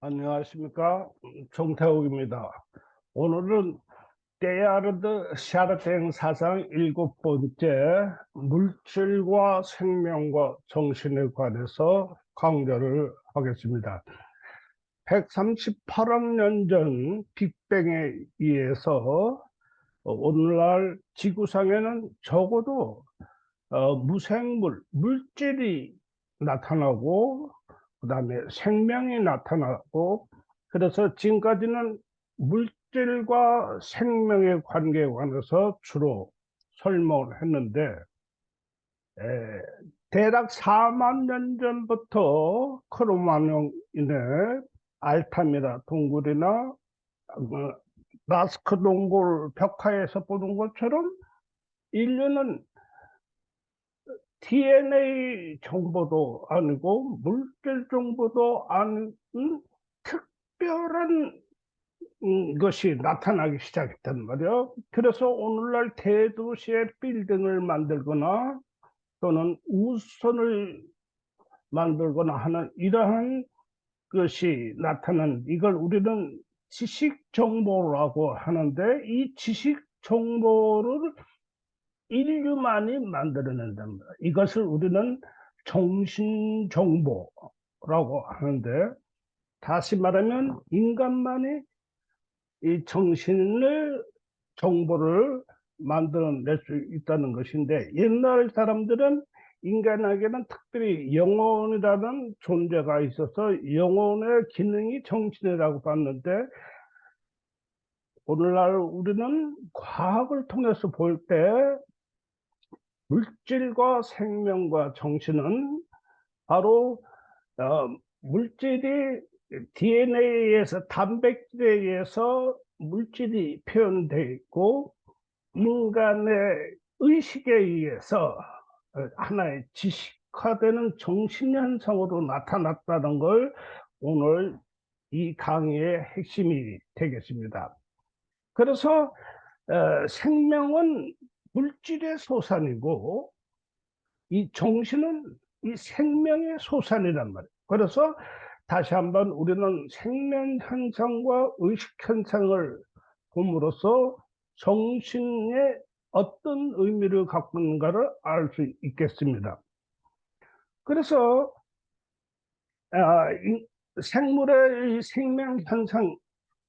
안녕하십니까. 정태욱입니다. 오늘은 테야르드 샤르탱 사상 일곱 번째 물질과 생명과 정신에 관해서 강좌를 하겠습니다. 138억 년 전 빅뱅에 의해서 오늘날 지구상에는 적어도 무생물, 물질이 나타나고 그다음에 생명이 나타나고, 그래서 지금까지는 물질과 생명의 관계에 관해서 주로 설명을 했는데, 에, 대략 4만 년 전부터 크로마뇽인의 알타미라 동굴이나 라스크 동굴 벽화에서 보는 것처럼 인류는 DNA 정보도 아니고 물질 정보도 아닌 특별한 것이 나타나기 시작했단 말이야. 그래서 오늘날 대도시에 빌딩을 만들거나 또는 우선을 만들거나 하는 이러한 것이 나타난, 이걸 우리는 지식 정보라고 하는데, 이 지식 정보를 인류만이 만들어낸단 말이야. 이것을 우리는 정신정보라고 하는데, 다시 말하면 인간만이 이 정신을, 정보를 만들어낼 수 있다는 것인데, 옛날 사람들은 인간에게는 특별히 영혼이라는 존재가 있어서 영혼의 기능이 정신이라고 봤는데, 오늘날 우리는 과학을 통해서 볼 때 물질과 생명과 정신은 바로 물질이 DNA에서, 단백질에 의해서 물질이 표현되어 있고, 인간의 의식에 의해서 하나의 지식화되는 정신현상으로 나타났다는 걸 오늘 이 강의의 핵심이 되겠습니다. 그래서 생명은 물질의 소산이고, 이 정신은 이 생명의 소산이란 말이에요. 그래서 다시 한번 우리는 생명 현상과 의식 현상을 봄으로써 정신의 어떤 의미를 갖고 있는가를 알 수 있겠습니다. 그래서 생물의 생명 현상,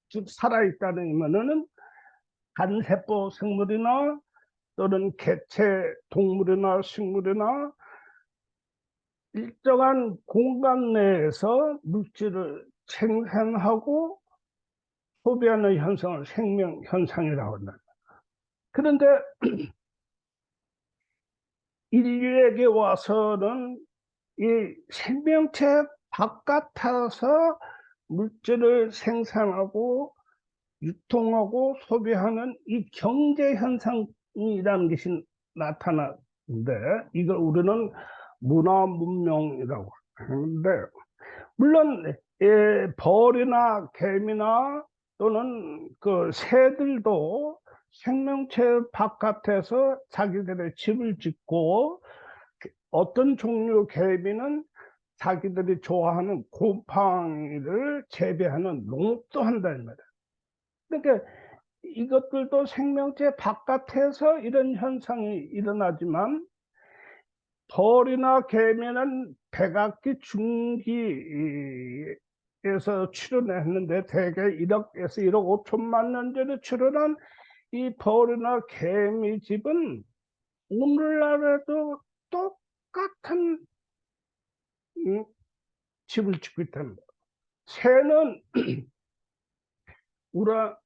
즉 살아있다는 의미는 간세포 생물이나 또는 개체 동물이나 식물이나 일정한 공간 내에서 물질을 생산하고 소비하는 현상을 생명 현상이라고 한다. 그런데 인류에게 와서는 이 생명체 바깥에서 물질을 생산하고 유통하고 소비하는 이 경제 현상이라는 것이 나타나는데, 이걸 우리는 문화 문명이라고 하는데, 물론 벌이나 개미나 또는 그 새들도 생명체 바깥에서 자기들의 집을 짓고, 어떤 종류 개미는 자기들이 좋아하는 곰팡이를 재배하는 농업도 한다는 말이야. 그러니까 이것들도 생명체 바깥에서 이런 현상이 일어나지만, 벌이나 개미는 백악기 중기에서 출현했는데, 대개 1억에서 1억 5천만 년 전에 출현한 이 벌이나 개미 집은 오늘날에도 똑같은 집을 짓고 있답니다. 새는 우라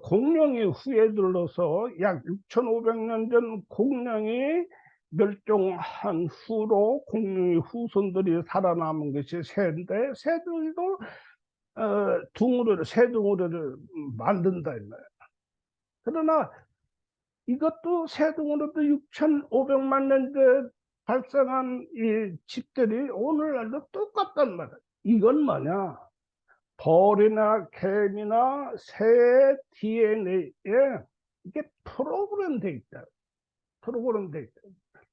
공룡이 후에 들러서 약 6,500년 전 공룡이 멸종한 후로 공룡의 후손들이 살아남은 것이 새인데, 새들도 새 둥어리를 만든다 이 말이야. 그러나 이것도 새 둥어리도 6,500만 년 전 발생한 이 집들이 오늘날도 똑같단 말이야. 이건 뭐냐? 벌이나 개미나 새의 DNA에 이게 프로그램 돼 있다. 프로그램 돼 있다.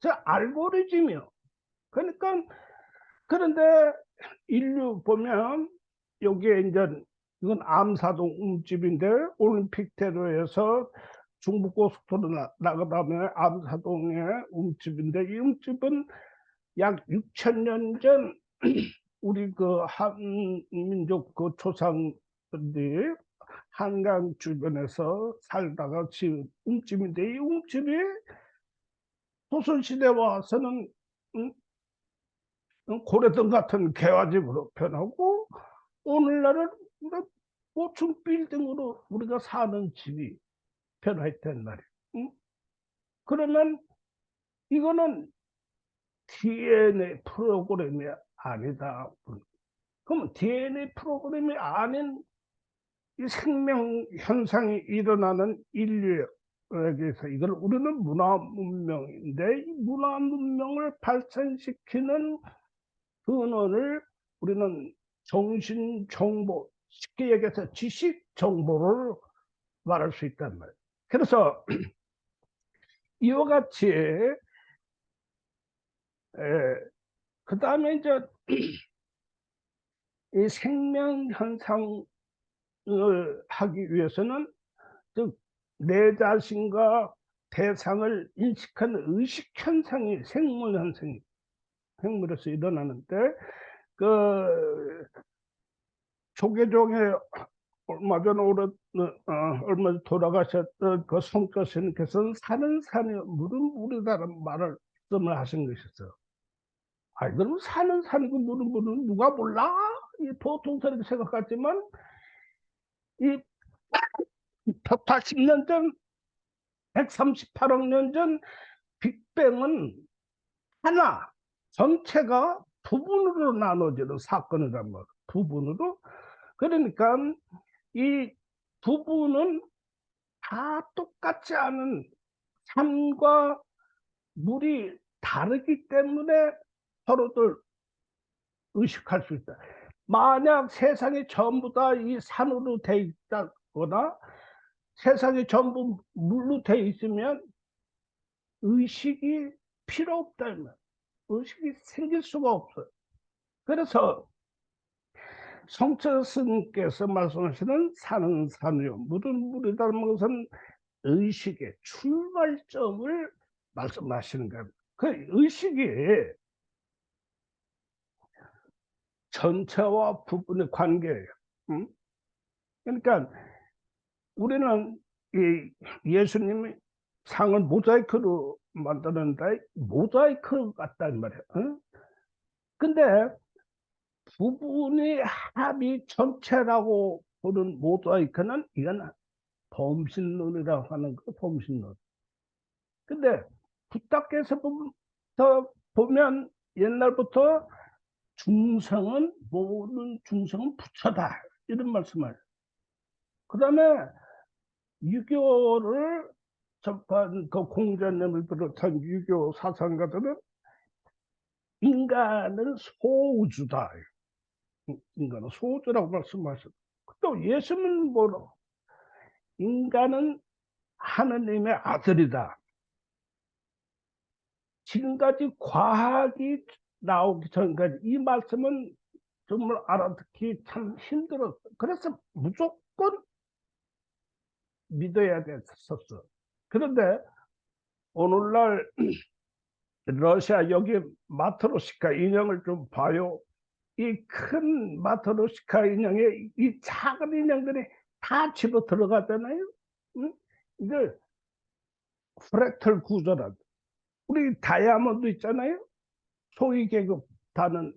저 알고리즘이요. 그러니까, 그런데 인류 보면 여기에 이제 이건 암사동 움집인데 올림픽대로에서 중부고속도로 나가다면 암사동의 움집인데 이 움집은 약 6천 년 전 우리 그 한민족 그 조상들이 한강 주변에서 살다가 지은 움집인데 이 움집이 조선시대 와서는 고래등 같은 개화집으로 변하고 오늘날은 고층 빌딩으로 우리가 사는 집이 변화했단 말이에요. 응? 그러면 이거는 DNA 프로그램이 아니다. 그러면 DNA 프로그램이 아닌 이 생명 현상이 일어나는 인류에게서 이걸 우리는 문화 문명인데 이 문화 문명을 발전시키는 근원을 우리는 정신 정보, 쉽게 얘기해서 지식 정보를 말할 수 있단 말이에요. 그래서 이와 같이 그 다음에 이제 이 생명 현상을 하기 위해서는 즉 내 자신과 대상을 인식하는 의식 현상이 생물 현상이 생물에서 일어나는데 그 조계종의 얼마 전에 얼마 전에 돌아가셨던 그 성교스님께서는 사는 산이 물은 물이다라는 말씀을 하신 것이었어요. 아, 그럼 사는 산이고 물은 물은 누가 몰라? 이 보통 사람이 생각하지만 이 180년 전, 138억 년 전 빅뱅은 하나 전체가 부분으로 나눠지는 사건이란 말이에요. 부분으로. 그러니까 이 부분은 다 똑같지 않은 산과 물이 다르기 때문에 서로들 의식할 수 있다. 만약 세상이 전부 다 이 산으로 돼 있다거나 세상이 전부 물로 돼 있으면 의식이 필요 없다. 의식이 생길 수가 없어요. 그래서 성철 스님께서 말씀하시는 산은 산이요 물은 물이라는 것은 의식의 출발점을 말씀하시는 겁니다. 그 의식이 전체와 부분의 관계예요. 응? 그러니까 우리는 이 예수님이 상을 모자이크로 만드는데 모자이크 같단 말이에요. 응? 근데 부분의 합이 전체라고 보는 모자이크는 이건 범신론이라고 하는 거 범신론. 근데 부탁께서 보면 옛날부터 중성은 모든 중성은 부처다 이런 말씀을. 그 다음에 유교를 접한 그 공자님을 비롯한 유교 사상가들은 인간은 소우주다. 인간은 소우주라고 말씀하셨고 또 예수님은 뭐로 인간은 하느님의 아들이다. 지금까지 과학이 나오기 전까지 이 말씀은 정말 알아듣기 참 힘들었어. 그래서 무조건 믿어야 됐었어. 그런데 오늘날 러시아 여기 마트로시카 인형을 좀 봐요. 이 큰 마트로시카 인형에 이 작은 인형들이 다 집어 들어가잖아요. 응? 이게 프랙탈 구조란. 우리 다이아몬드 있잖아요. 소위 계급다는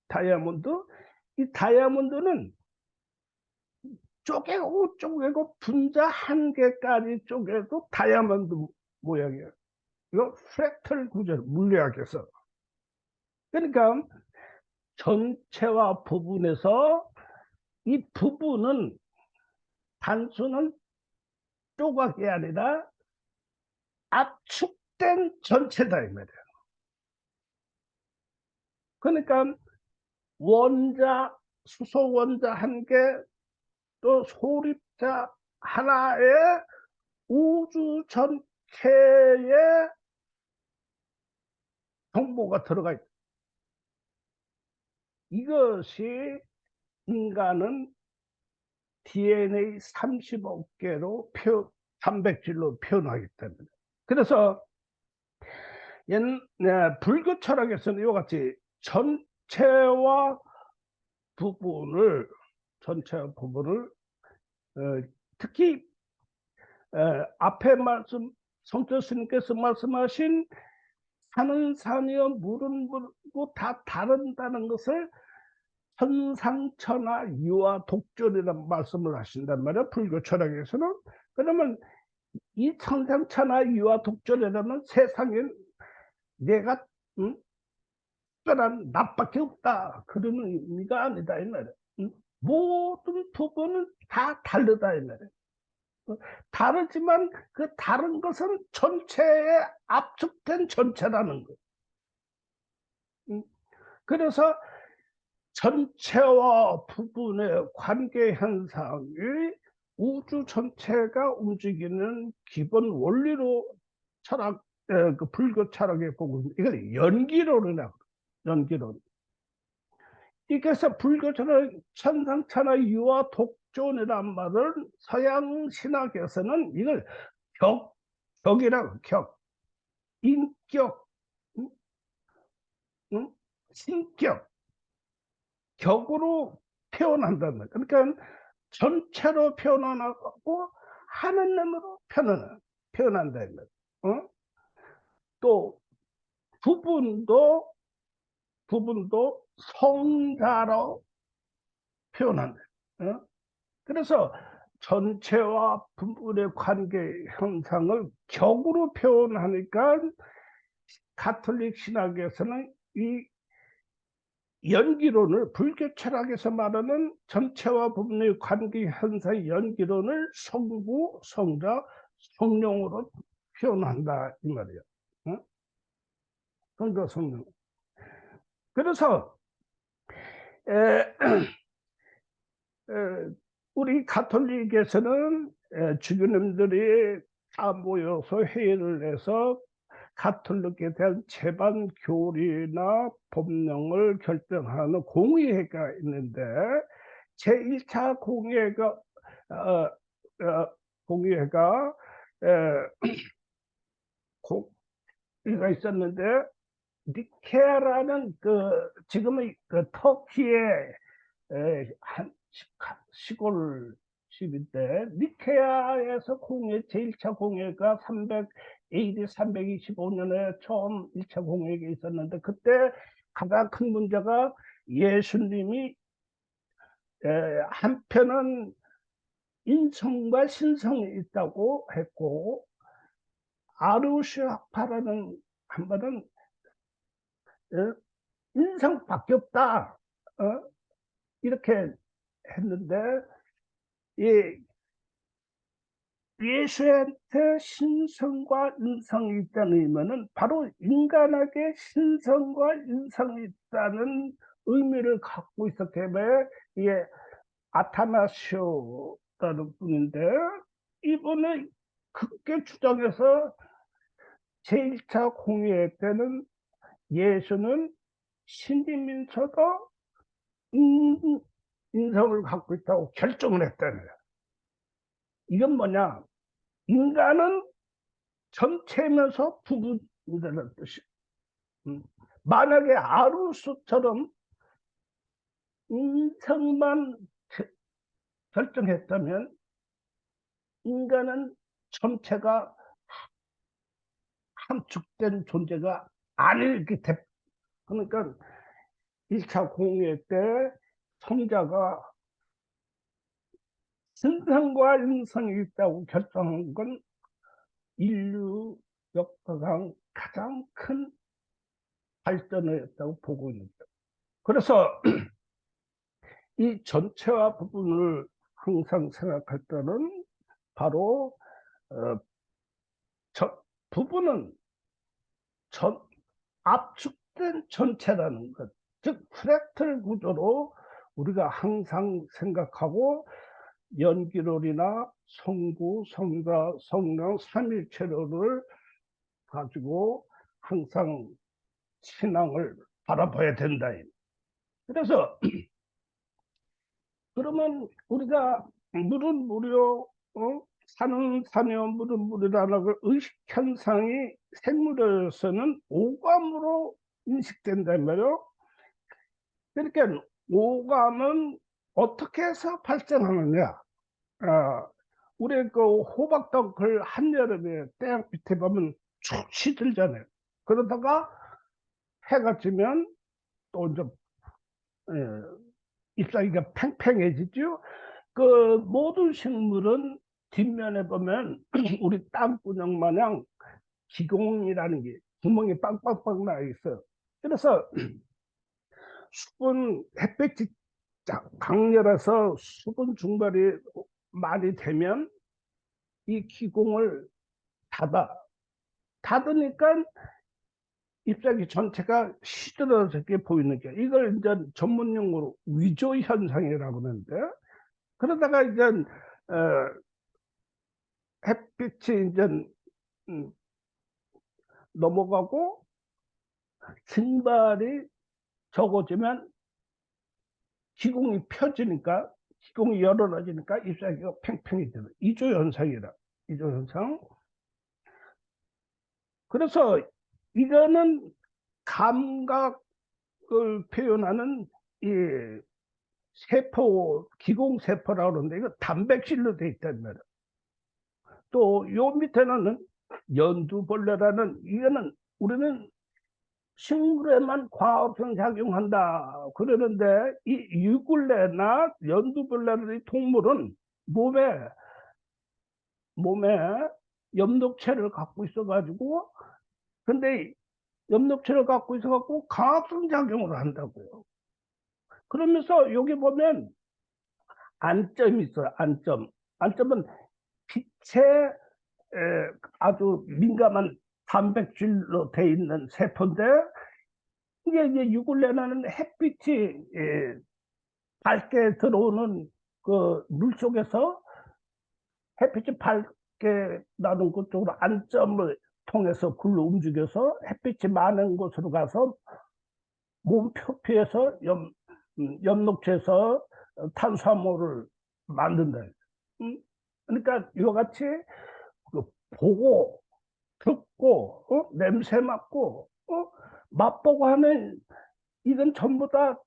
다이아몬드. 이 다이아몬드는 쪼개고 쪼개고 분자 한 개까지 쪼개도 다이아몬드 모양이에요. 이거 프랙탈 구조 물리학에서. 그러니까 전체와 부분에서 이 부분은 단순한 조각이 아니라 압축된 전체다 이 말이에요. 그러니까 원자, 수소 원자 한 개, 또 소립자 하나에 우주 전체의 정보가 들어가 있다. 이것이 인간은 DNA 35개로 단백질로 표현하기 때문에. 그래서 불교 철학에서는 이와 같이 전체와 부분을 특히 앞에 성철 스님께서 말씀하신 산은 산이요 물은 물이고 다 다른다는 것을 천상천하 유화 독존이라는 말씀을 하신단 말이야, 불교 철학에서는. 그러면 이 천상천하 유화 독존이라면 세상엔 내가 특별한 나밖에 없다, 그런 의미가 아니다 이 말이야. 모든 부분은 다 다르다 이 말이야. 다르지만 그 다른 것은 전체에 압축된 전체라는 거예요. 그래서 전체와 부분의 관계 현상이 우주 전체가 움직이는 기본 원리로 그 불교 철학에 보고 있는, 이걸 연기론이라고. 연기론. 그래서 불교 철학 천상천하 유화 독존이란 말을 서양 신학에서는 이걸 격이라고. 인격, 신격, 격으로 표현한다는 거예요. 그러니까 전체로 표현하고 하느님으로 표현한다. 또 부분도 성자로 표현한다. 그래서 전체와 부분의 관계 현상을 격으로 표현하니까 가톨릭 신학에서는 이 연기론을, 불교 철학에서 말하는 전체와 부분의 관계 현상의 연기론을 성부, 성자, 성령으로 표현한다 이 말이야. 성자, 성령. 그래서 우리 가톨릭에서는 주교님들이 다 모여서 회의를 해서 가톨릭에 대한 제반 교리나 법령을 결정하는 공의회가 있는데, 제1차 공의회가 공의가 있었는데, 니케아라는 지금의 터키의 한 시골집인데, 니케아에서 제1차 공회가 AD 325년에 처음 1차 공회가 있었는데, 그때 가장 큰 문제가 예수님이 한편은 인성과 신성이 있다고 했고, 아르시아파라는 한번은 인성밖에 없다, 이렇게 했는데, 예수한테 신성과 인성이 있다는 의미는 바로 인간에게 신성과 인성이 있다는 의미를 갖고 있었기 때문에 이게 아타나시오라는 분인데, 이번에 크게 주장해서 제1차 공의회 때는 예수는 신이면서도 인성을 갖고 있다고 결정을 했다는 거야. 이건 뭐냐? 인간은 전체면서 부분이라는 뜻이야. 만약에 아루스처럼 인성만 결정했다면 인간은 전체가 함축된 존재가 아니기 때문에. 그러니까 1차 공회 때 성자가 신성과 인성이 있다고 결정한 건 인류 역사상 가장 큰 발전이었다고 보고 있습니다. 그래서 이 전체와 부분을 항상 생각할 때는 바로 부분은 압축된 전체라는 것, 즉 프랙탈 구조로 우리가 항상 생각하고, 연기론이나 성부, 성자, 성령 삼일체를 가지고 항상 신앙을 바라봐야 된다. 그래서 그러면 우리가 물은 무료, 산은 산이요, 물은 물이라는 걸 의식 현상이 생물에서는 오감으로 인식된단 말이에요. 그러니까 오감은 어떻게 해서 발생하느냐? 아, 우리 그 호박떡을 한여름에 태양 밑에 보면 축 시들잖아요. 그러다가 해가 지면 또 이제 잎사귀가 팽팽해지죠. 그 모든 식물은 뒷면에 보면 우리 땅구녕 마냥 기공이라는 게 구멍이 빵빵빵 나 있어요. 그래서 수분 햇빛이 강렬해서 수분 증발이 많이 되면 이 기공을 닫으니까 잎사귀 전체가 시들어지게 보이는 게, 이걸 이제 전문 용어로 위조 현상이라고 하는데, 그러다가 이제 햇빛이 이제 음, 넘어가고 증발이 적어지면 기공이 펴지니까, 기공이 열어지니까 잎사귀가 팽팽해지는 이조 현상이라. 이조 현상. 그래서 이거는 감각을 표현하는 이 세포, 기공세포라고 그러는데, 이거 단백질로 돼 있단 말이에요. 또 요 밑에는 연두벌레라는, 이거는 우리는 식물에만 과학성 작용한다 그러는데, 이 유굴레나 연두벌레의 동물은 몸에 엽록체를 갖고 있어 가지고, 근데 엽록체를 갖고 있어 갖고 과학성 작용을 한다고요. 그러면서 여기 보면 안점이 있어요. 안점은 빛에 아주 민감한 단백질로 돼 있는 세포인데, 이게 이제 유굴레나는 햇빛이 밝게 들어오는 그 물 속에서 햇빛이 밝게 나는 그쪽으로 안점을 통해서 굴러 움직여서 햇빛이 많은 곳으로 가서 몸 표피에서 엽록체에서 탄수화물을 만든다. 그러니까 이와 같이 그 보고 듣고 냄새 맡고 맛보고 하는, 이건 전부 다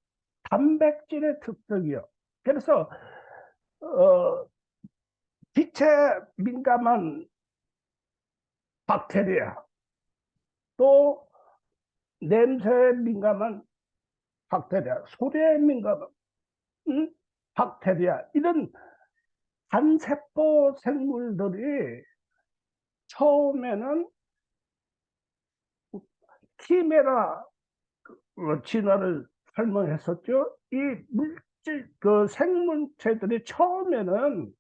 단백질의 특성이요. 그래서 어, 빛에 민감한 박테리아, 또 냄새에 민감한 박테리아, 소리에 민감한 박테리아, 이런 단세포 생물들이 처음에는 키메라 진화를 설명했었죠. 이 물질, 그 생물체들이 처음에는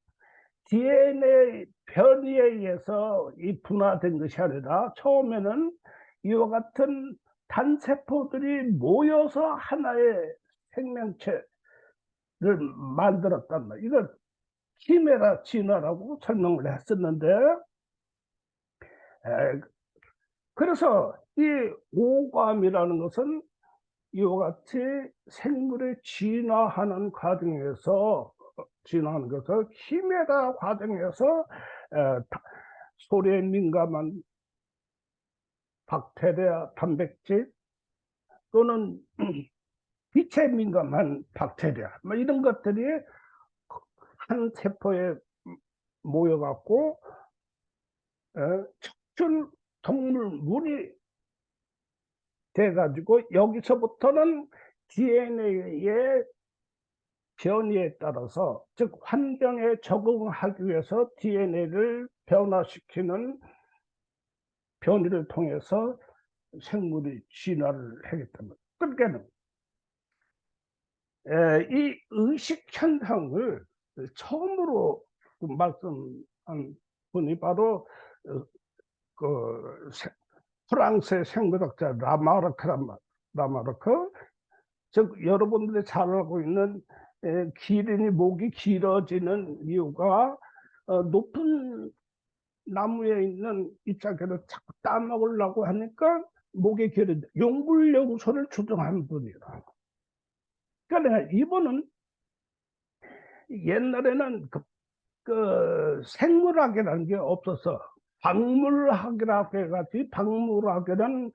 DNA 변이에 의해서 이 분화된 것이 아니라, 처음에는 이와 같은 단세포들이 모여서 하나의 생명체를 만들었단 말이에요. 이걸 키메라 진화라고 설명을 했었는데, 그래서 이 오감이라는 것은 이와 같이 생물의 진화하는 과정에서, 진화하는 것을 키메라 과정에서 소리에 민감한 박테리아 단백질, 또는 빛에 민감한 박테리아, 뭐 이런 것들이 한 세포에 모여갖고 척추 동물물이 돼가지고, 여기서부터는 DNA의 변이에 따라서, 즉 환경에 적응하기 위해서 DNA를 변화시키는 변이를 통해서 생물이 진화를 하겠다면, 그러니까는 이 의식 현상을 처음으로 말씀한 분이 바로 그 프랑스의 생물학자 라마르크. 즉 여러분들이 잘 알고 있는 기린이 목이 길어지는 이유가, 높은 나무에 있는 잎사귀를 자꾸 따먹으려고 하니까 목이 길어져, 용불용소를 주장한 분이라. 그러니까 이분은 옛날에는 그 생물학이라는 게 없어서 박물학이라고 해가지고, 박물학이란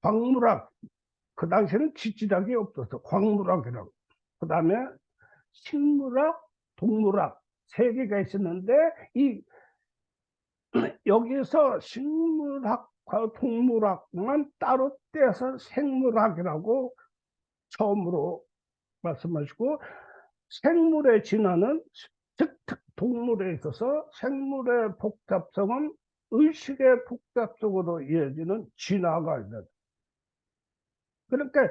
광물학, 그 당시에는 지질학이 없어서 광물학이라고, 그 다음에 식물학, 동물학 세 개가 있었는데, 이 여기서 식물학과 동물학만 따로 떼서 생물학이라고 처음으로 말씀하시고, 생물의 진화는, 즉 동물에 있어서 생물의 복잡성은 의식의 복잡성으로 이어지는 진화가 있는. 그러니까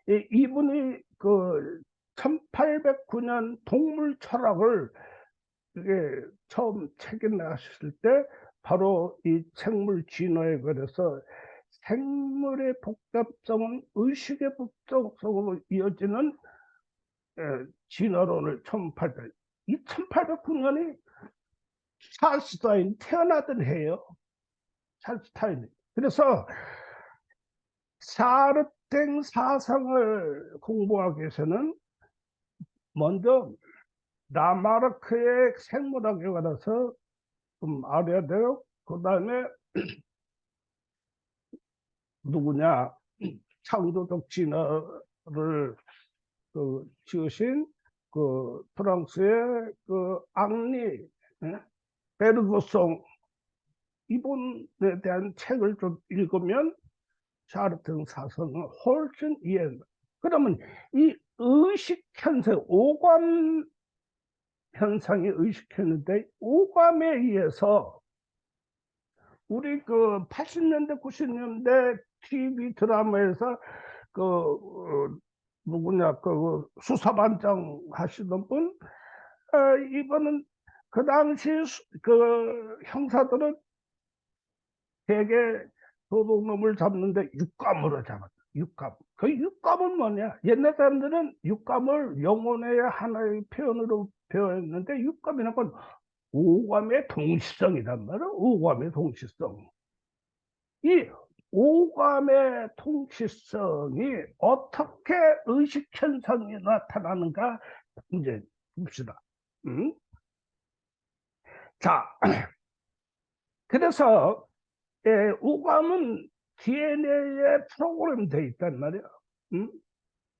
이분이 그 1809년 동물 철학을 이게 처음 책에 나셨을 때 바로 이 생물 진화에 관해서 생물의 복잡성은 의식의 복잡성으로 이어지는 진화론을 1809년이 찰스타인 태어나던 해요. 찰스타인이. 그래서 사르탱 사상을 공부하기 위해서는 먼저 라마르크의 생물학에 관해서 좀 알아야 돼요. 그 다음에 누구냐, 창조적 진화를 지으신 그 프랑스의 그 앙리 베르그송, 이분에 대한 책을 좀 읽으면 샤르탱 사상을 훨씬 이해한다. 그러면 이 의식 현상, 오감 현상이 의식했는데, 오감에 의해서 우리 그 80년대 90년대 TV 드라마에서 누구냐, 그 수사반장 하시던 분, 이분은 그 당시 그 형사들은 대개 도둑놈을 잡는데 육감으로 잡았다. 육감. 그 육감은 뭐냐? 옛날 사람들은 육감을 영혼의 하나의 표현으로 배웠는데, 육감이라는 건 오감의 동시성이란 말이야. 오감의 동시성. 이 오감의 동시성이 어떻게 의식 현상이 나타나는가 이제 봅시다. 자, 그래서 오감은 DNA에 프로그램 돼 있단 말이야.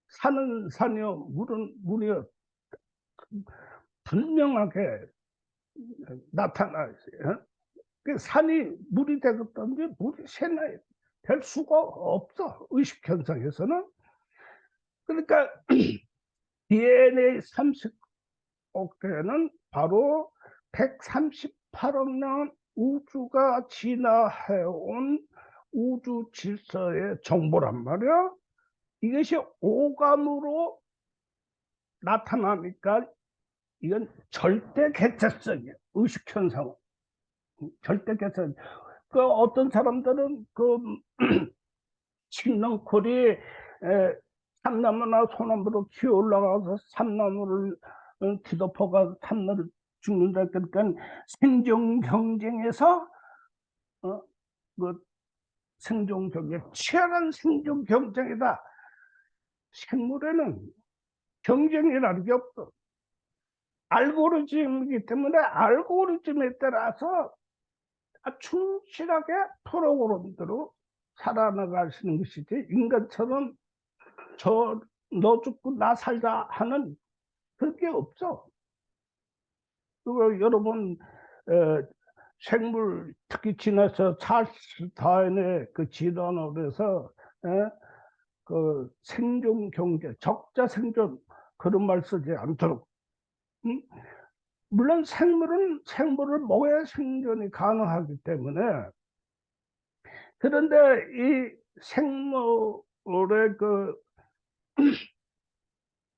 산은 산이요, 물은 물이요, 분명하게 나타나 있어요. 그 산이 물이 되겠다는데 물이 새나 될 수가 없어, 의식 현상에서는. 그러니까 DNA 30억 개는 바로 138억 년 우주가 진화해온 우주 질서의 정보란 말이야. 이것이 오감으로 나타나니까 이건 절대 개체성이야. 의식 현상은 절대 개체. 그 어떤 사람들은 그 칡넝쿨이 참나무나 소나무로 기어 올라가서 참나무를 뒤덮어가 참나를 죽는다. 그러니까 생존 경쟁에서 그 생존 경쟁, 치열한 생존 경쟁이다. 생물에는 경쟁이라는 게 없어. 알고리즘이기 때문에 알고리즘에 따라서 충실하게 프로그램대로 살아나가시는 것이지, 인간처럼 너 죽고 나 살자 하는 그게 없어. 그거 여러분 생물, 특히 지나서 찰스 다윈의 그 진화론을 해서 그 생존 경제, 적자 생존, 그런 말 쓰지 않도록. 물론 생물은 생물을 먹어야 생존이 가능하기 때문에. 그런데 이 생물의 그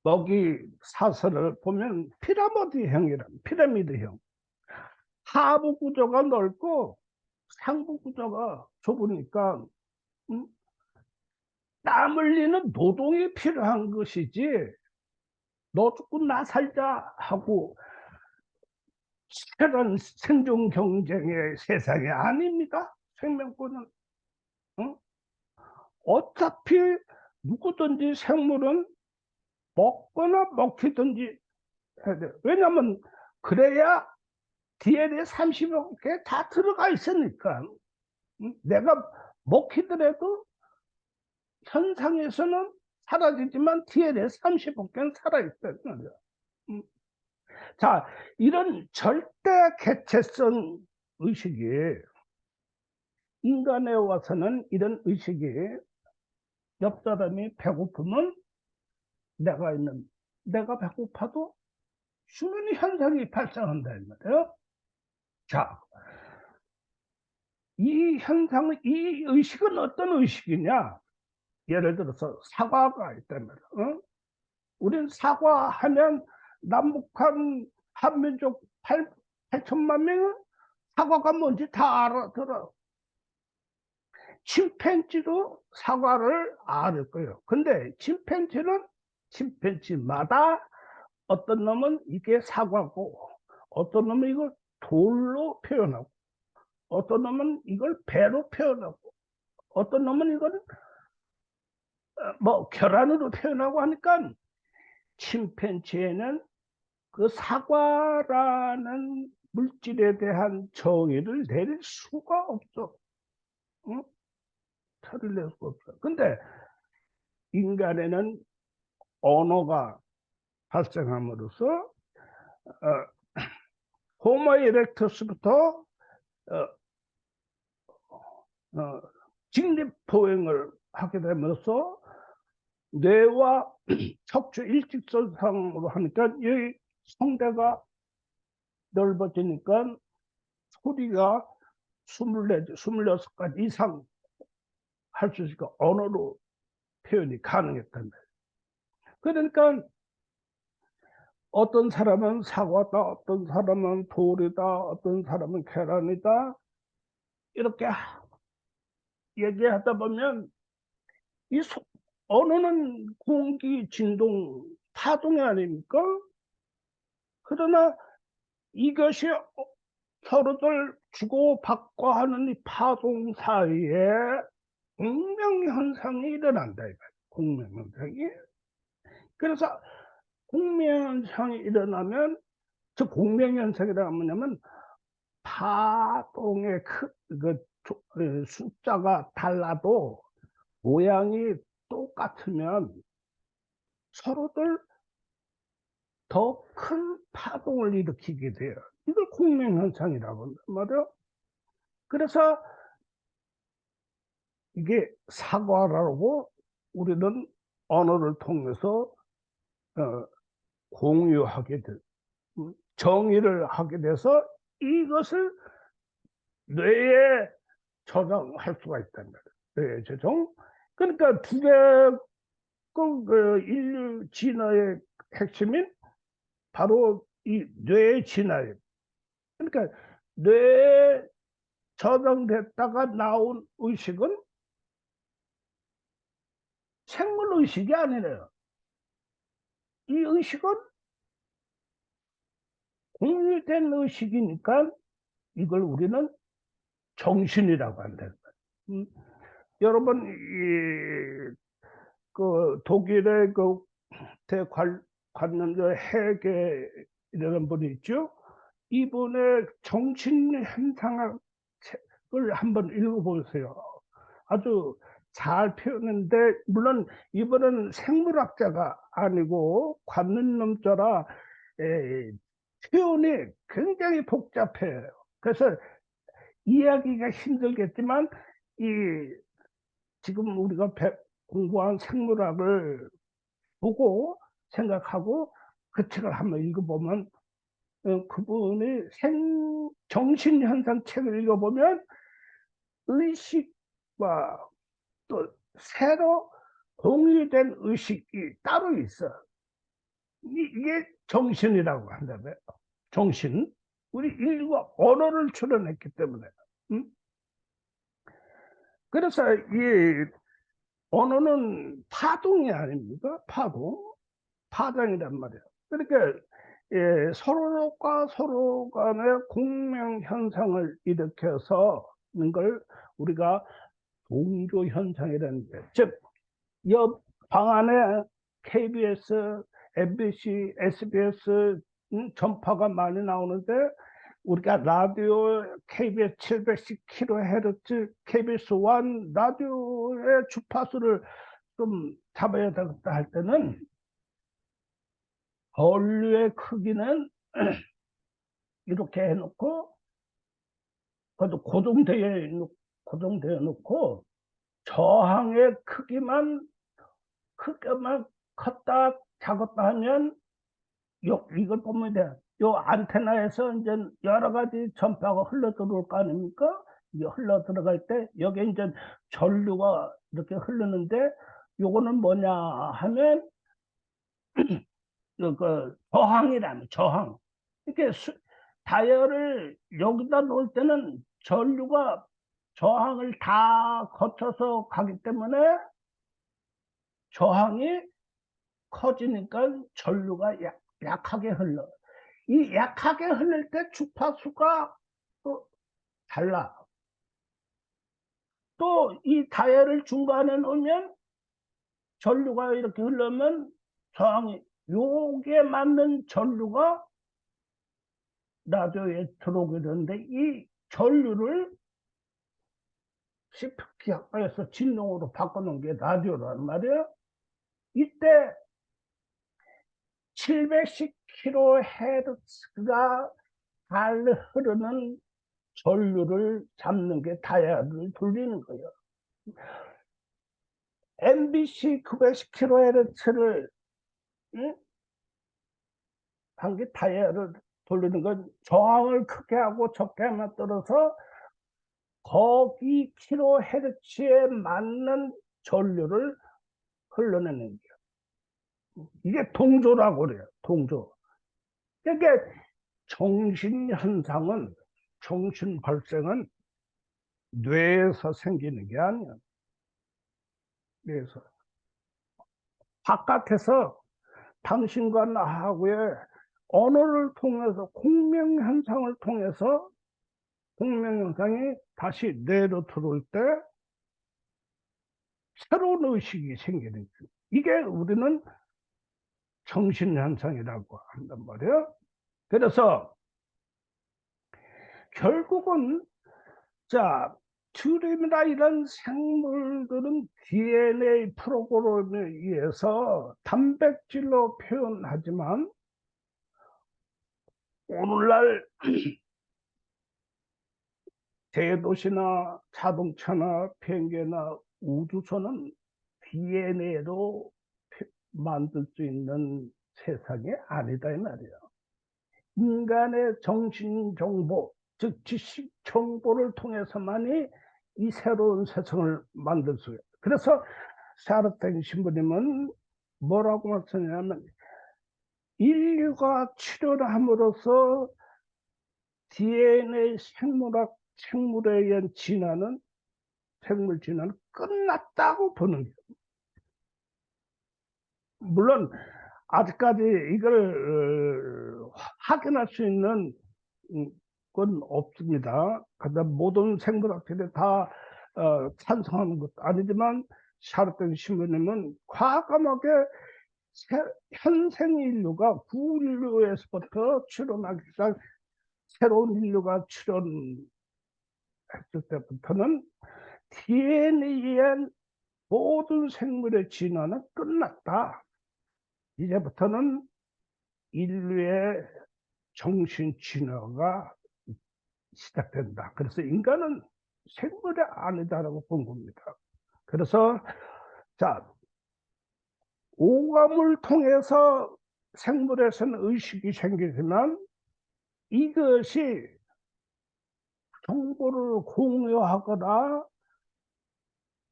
먹이 사슬을 보면 피라미드형. 하부 구조가 넓고 상부 구조가 좁으니까 땀 흘리는 노동이 필요한 것이지, 너 죽고 나 살자 하고 치열한 생존 경쟁의 세상이 아닙니다. 생명권은. 어차피 누구든지 생물은 먹거나 먹히든지 해야 돼. 왜냐면 그래야 DNA 30개 다 들어가 있으니까. 내가 먹히더라도 현상에서는 사라지지만 DNA 35개는 살아있다는 거죠. 자, 이런 절대 개체성 의식이 인간에 와서는 이런 의식이 옆 사람이 배고프면 내가 배고파도 수면 현상이 발생한다 이 말이에요. 자, 이 현상은, 이 의식은 어떤 의식이냐? 예를 들어서 사과가 있단 말이에요. 우린 사과하면 남북한 한민족 8천만 명은 사과가 뭔지 다 알아들어. 침팬지도 사과를 알을 거예요. 근데 침팬지는 침팬지마다 어떤 놈은 이게 사과고, 어떤 놈은 이걸 돌로 표현하고, 어떤 놈은 이걸 배로 표현하고, 어떤 놈은 이걸 뭐 계란으로 표현하고 하니까 침팬지에는 그 사과라는 물질에 대한 정의를 내릴 수가 없어. 응? 틀을 낼 수 없어. 근데 인간에는 언어가 발생함으로써 호모 이렉투스부터 직립보행을 하게 되면서 뇌와 척추 일직선상으로 하니까 이 성대가 넓어지니까 소리가 24, 26가지 이상 할 수 있으니까 언어로 표현이 가능했단 말이에요. 그러니까 어떤 사람은 사과다, 어떤 사람은 돌이다, 어떤 사람은 계란이다, 이렇게 얘기하다 보면 이 언어는 공기, 진동, 파동이 아닙니까? 그러나 이것이 서로들 주고받고 하는 이 파동 사이에 공명현상이 일어난다 이거예요. 공명현상이. 그래서 공명현상이 일어나면, 즉 공명현상이라고 뭐냐면 파동의 숫자가 달라도 모양이 똑같으면 서로들 더 큰 파동을 일으키게 돼요. 이걸 공명현상이라고 한단 말이에요. 그래서 이게 사과라고 우리는 언어를 통해서 공유하게 돼, 정의를 하게 돼서 이것을 뇌에 저장할 수가 있단 말이에요. 뇌에 저장. 그러니까 두 개, 그 인류 진화의 핵심인 바로 이 뇌의 진화예요. 그러니까 뇌에 저장됐다가 나온 의식은 생물 의식이 아니래요. 이 의식은 공유된 의식이니까 이걸 우리는 정신이라고 한다. 여러분, 그 독일의 그 대관념자 해겔이라는 분이 있죠. 이분의 정신 현상을 한번 읽어보세요. 아주 잘 표현했는데, 물론 이분은 생물학자가 아니고 관념자라 표현이 굉장히 복잡해요. 그래서 이해하기가 힘들겠지만 이 지금 우리가 공부한 생물학을 보고 생각하고 그 책을 한번 읽어보면, 그분이 정신현상 책을 읽어보면 의식과 또 새로 공유된 의식이 따로 있어. 이게 정신이라고 한다고요. 정신. 우리 인류가 언어를 출현했기 때문에. 그래서 이 언어는 파동이 아닙니까? 파동이란 말이에요. 그러니까 서로가 서로 간의 공명 현상을 일으켜서는 걸 우리가 동조 현상이라는 게, 즉 옆 방 안에 KBS, MBC, SBS 전파가 많이 나오는데 우리가 라디오 KBS 710kHz, KBS 1 라디오의 주파수를 좀 잡아야 되겠다 할 때는 전류의 크기는 이렇게 해놓고 그래도 고정되어 놓고 저항의 크기만 컸다 작았다 하면 이걸 보면 돼. 요 안테나에서 이제 여러 가지 전파가 흘러 들어올 거 아닙니까? 이게 흘러 들어갈 때 여기 이제 전류가 이렇게 흐르는데 요거는 뭐냐 하면 그 저항이라는 저항. 이렇게 다이얼을 여기다 놓을 때는 전류가 저항을 다 거쳐서 가기 때문에 저항이 커지니까 전류가 약하게 흘러. 이 약하게 흐를 때 주파수가 또 달라. 또 이 다이얼을 중간에 놓으면 전류가 이렇게 흐르면 저항이 요게 맞는 전류가 라디오에 들어오게 되는데 이 전류를 시프트 약화해서 진동으로 바꿔놓은 게 라디오란 말이에요. 이때 710kHz가 잘 흐르는 전류를 잡는 게 다이얼을 돌리는 거예요. MBC 910kHz를 한 게 다이얼을 돌리는 건 저항을 크게 하고 적게 하면 떨어서 거기 kHz에 맞는 전류를 흘러내는 거예요. 이게 동조라고 그래요. 동조. 그러니까 정신 발생은 뇌에서 생기는 게 아니야. 뇌에서. 바깥에서 당신과 나하고의 언어를 통해서 공명현상을 통해서 공명현상이 다시 뇌로 들어올 때 새로운 의식이 생기는 거예요. 이게 우리는 정신현상이라고 한단 말이에요. 그래서 결국은 자 튜림이나 이런 생물들은 DNA 프로그램에 의해서 단백질로 표현하지만 오늘날 대도시나 자동차나 비행기나 우주선은 DNA로 만들 수 있는 세상이 아니다 이 말이에요. 인간의 정신정보, 즉 지식정보를 통해서만이 이 새로운 세상을 만들 수 있어요. 그래서 샤르탱 신부님은 뭐라고 말씀하냐면 인류가 출현함으로써 DNA 생물에 의한 생물 진화는 끝났다고 보는 거예요. 물론 아직까지 이걸 확인할 수 있는 건 없습니다. 그런데 모든 생물학자들이 다 찬성하는 것도 아니지만 샤르탱 신부님은 과감하게 현생 인류가 구인류에서부터 출현하기 시작 새로운 인류가 출현했을 때부터는 DNA에 의한 모든 생물의 진화는 끝났다. 이제부터는 인류의 정신 진화가 시작된다. 그래서 인간은 생물이 아니다라고 본 겁니다. 그래서 자 오감을 통해서 생물에서는 의식이 생기지만 이것이 정보를 공유하거나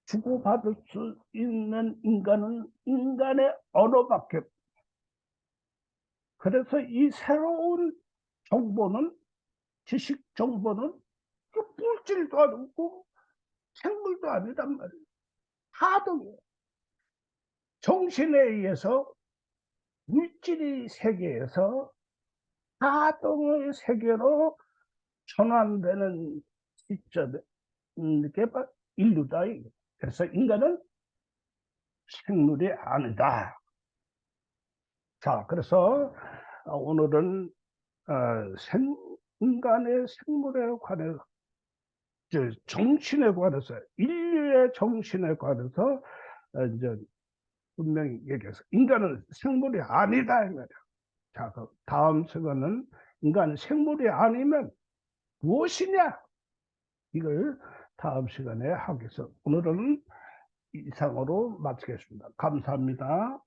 주고받을 수 있는 인간은 인간의 언어밖에. 그래서 이 새로운 정보는 지식 정보는 물질도 아니고 생물도 아니란 말이에요. 하등이에요. 정신에 의해서 물질의 세계에서 하등의 세계로 전환되는 시점에 이게 인류다. 그래서 인간은 생물이 아니다. 자, 그래서 오늘은 인간의 생물에 관해서, 정신에 관해서, 인류의 정신에 관해서 이제 분명히 얘기해서 인간은 생물이 아니다 이 말이야. 자, 그 다음 시간은 인간은 생물이 아니면 무엇이냐? 이걸 다음 시간에 하겠습니다. 오늘은 이상으로 마치겠습니다. 감사합니다.